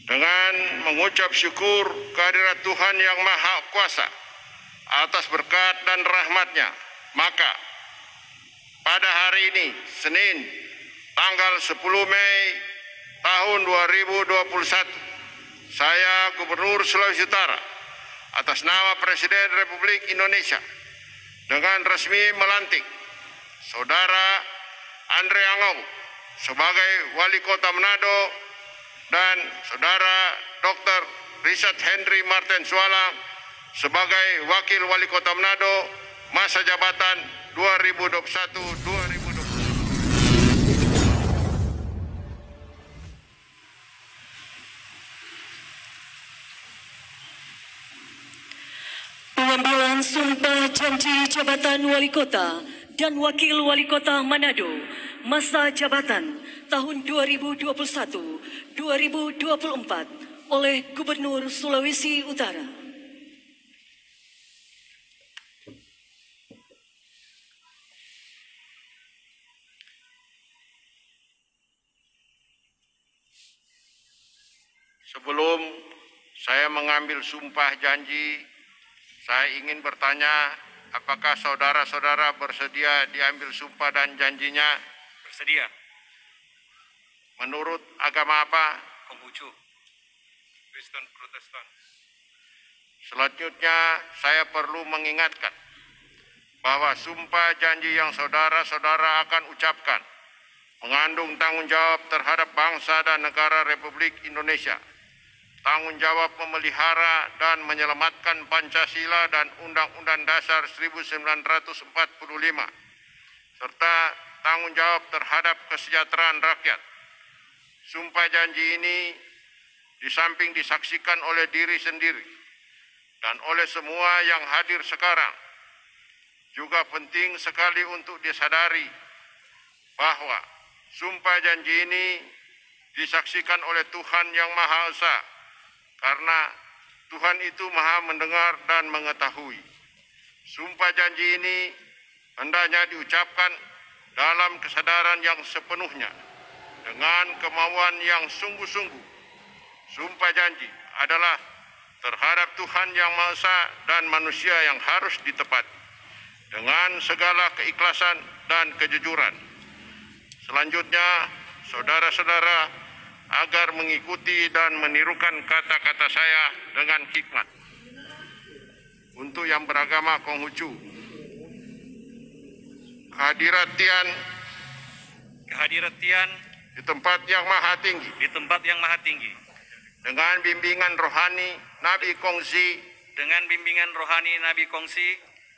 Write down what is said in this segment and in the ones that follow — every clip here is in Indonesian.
dengan mengucap syukur kehadirat Tuhan Yang Maha Kuasa atas berkat dan rahmat-Nya, maka pada hari ini, Senin, tanggal 10 Mei tahun 2021, saya Gubernur Sulawesi Utara atas nama Presiden Republik Indonesia dengan resmi melantik Saudara Andre Angau sebagai Wali Kota Manado dan Saudara Dr. Richard Henry Martin Sualang sebagai Wakil Wali Kota Manado masa jabatan 2021-2022. Pengambilan sumpah janji jabatan Wali Kota dan Wakil Wali Kota Manado masa jabatan tahun 2021-2024 oleh Gubernur Sulawesi Utara. Sebelum saya mengambil sumpah janji, saya ingin bertanya, apakah saudara-saudara bersedia diambil sumpah dan janjinya? Bersedia. Menurut agama apa? Konghucu. Kristen Protestan. Selanjutnya, saya perlu mengingatkan bahwa sumpah janji yang saudara-saudara akan ucapkan mengandung tanggung jawab terhadap bangsa dan negara Republik Indonesia, tanggung jawab memelihara dan menyelamatkan Pancasila dan Undang-Undang Dasar 1945, serta tanggung jawab terhadap kesejahteraan rakyat. Sumpah janji ini di samping disaksikan oleh diri sendiri dan oleh semua yang hadir sekarang, juga penting sekali untuk disadari bahwa sumpah janji ini disaksikan oleh Tuhan Yang Maha Esa, karena Tuhan itu Maha mendengar dan mengetahui. Sumpah janji ini hendaknya diucapkan dalam kesadaran yang sepenuhnya, dengan kemauan yang sungguh-sungguh. Sumpah janji adalah terhadap Tuhan Yang Maha Esa dan manusia yang harus ditepati dengan segala keikhlasan dan kejujuran. Selanjutnya, saudara-saudara agar mengikuti dan menirukan kata-kata saya dengan hikmat. Untuk yang beragama Konghucu, kehadirat Tian di tempat yang maha tinggi, dengan bimbingan rohani Nabi Kongsi,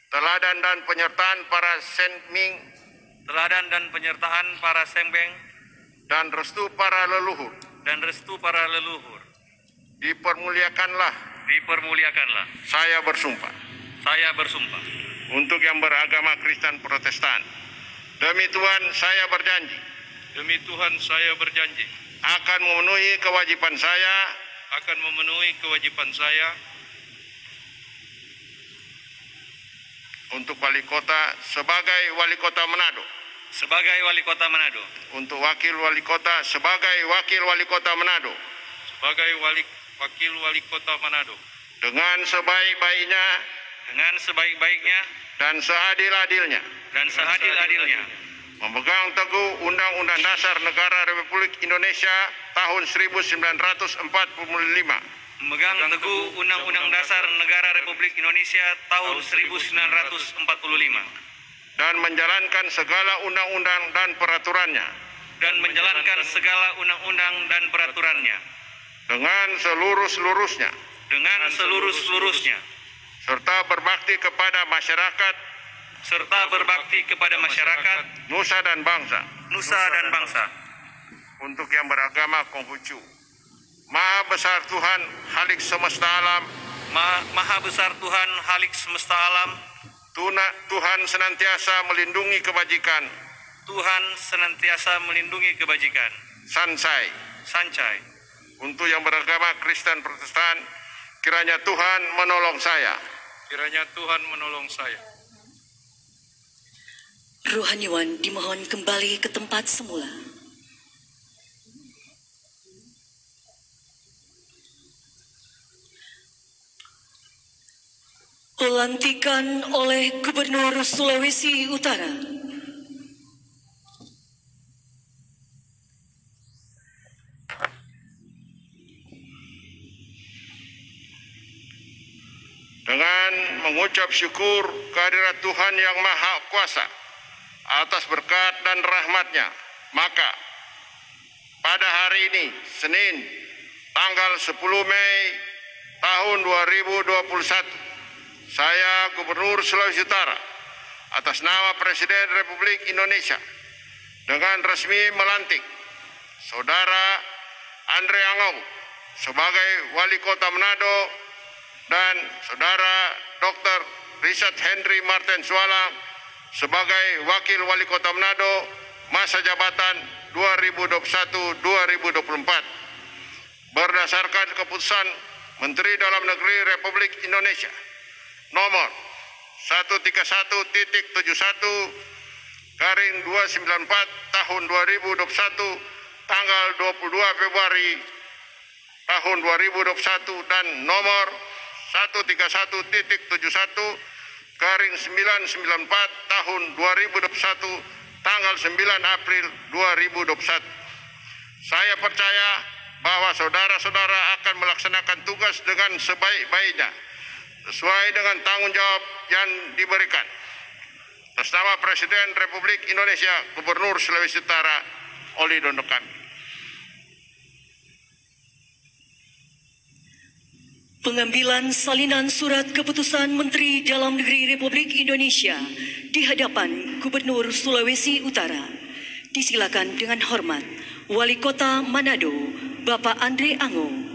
teladan dan penyertaan para sembeng, dan restu para leluhur, dipermuliakanlah. Saya bersumpah. Untuk yang beragama Kristen Protestan, demi Tuhan saya berjanji akan memenuhi kewajiban saya untuk Wali Kota sebagai Wali Kota Manado, untuk Wakil Wali Kota sebagai Wakil Wali Kota Manado, dengan sebaik-baiknya dan seadil-adilnya, memegang teguh Undang-Undang Dasar Negara Republik Indonesia tahun 1945, dan menjalankan segala undang-undang dan peraturannya, dengan seluruh-seluruhnya, serta berbakti kepada masyarakat nusa dan bangsa. Untuk yang beragama Konghucu, Maha Besar Tuhan Halik Semesta Alam, Tuhan senantiasa melindungi kebajikan. Sancai. Untuk yang beragama Kristen Protestan, kiranya Tuhan menolong saya. Rohaniwan dimohon kembali ke tempat semula. Pelantikan oleh Gubernur Sulawesi Utara. Dengan mengucap syukur kehadirat Tuhan Yang Maha Kuasa atas berkat dan rahmat-Nya, maka pada hari ini, Senin, tanggal 10 Mei tahun 2021, saya Gubernur Sulawesi Utara atas nama Presiden Republik Indonesia dengan resmi melantik Saudara Andre Angau sebagai Wali Kota Manado dan Saudara Dr. Richard Henry Martin Sualang sebagai Wakil Wali Kota Manado masa jabatan 2021-2024 berdasarkan keputusan Menteri Dalam Negeri Republik Indonesia nomor 131.71/294 tahun 2021 tanggal 22 Februari tahun 2021 dan nomor 131.71/994 tahun 2021 tanggal 9 April 2021. Saya percaya bahwa saudara-saudara akan melaksanakan tugas dengan sebaik-baiknya sesuai dengan tanggung jawab yang diberikan. Atas nama Presiden Republik Indonesia, Gubernur Sulawesi Utara, Oli Dondo kami. Pengambilan salinan surat keputusan Menteri Dalam Negeri Republik Indonesia di hadapan Gubernur Sulawesi Utara. Disilakan dengan hormat Wali Kota Manado, Bapak Andre Angau.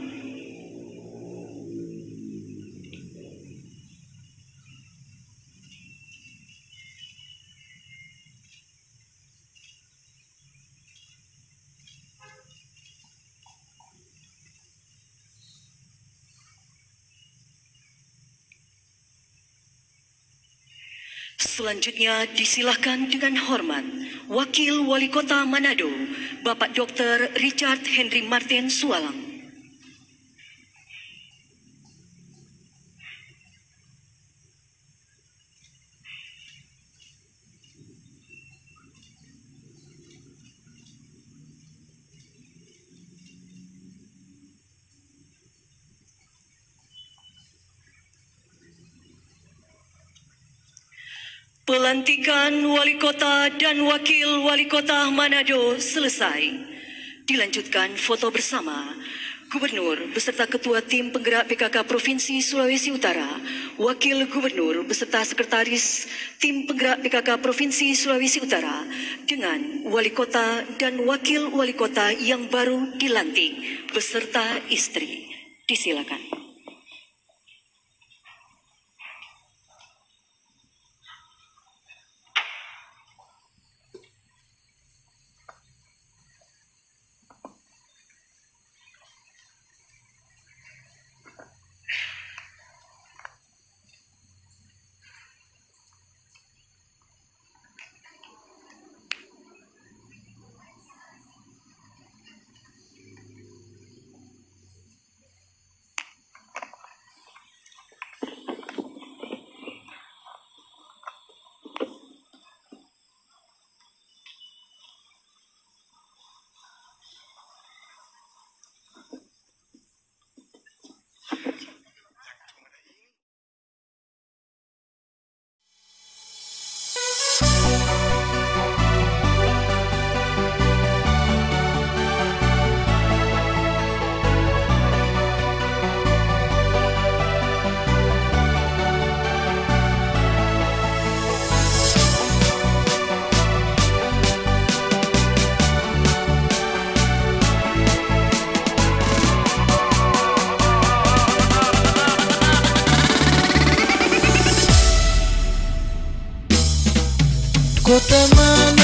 Selanjutnya disilakan dengan hormat Wakil Wali Kota Manado, Bapak Dr. Richard Henry Martin Sualang. Pelantikan Wali Kota dan Wakil Wali Kota Manado selesai. Dilanjutkan foto bersama Gubernur beserta Ketua Tim Penggerak PKK Provinsi Sulawesi Utara, Wakil Gubernur beserta Sekretaris Tim Penggerak PKK Provinsi Sulawesi Utara dengan Wali Kota dan Wakil Wali Kota yang baru dilantik beserta istri. Disilakan. Kota mana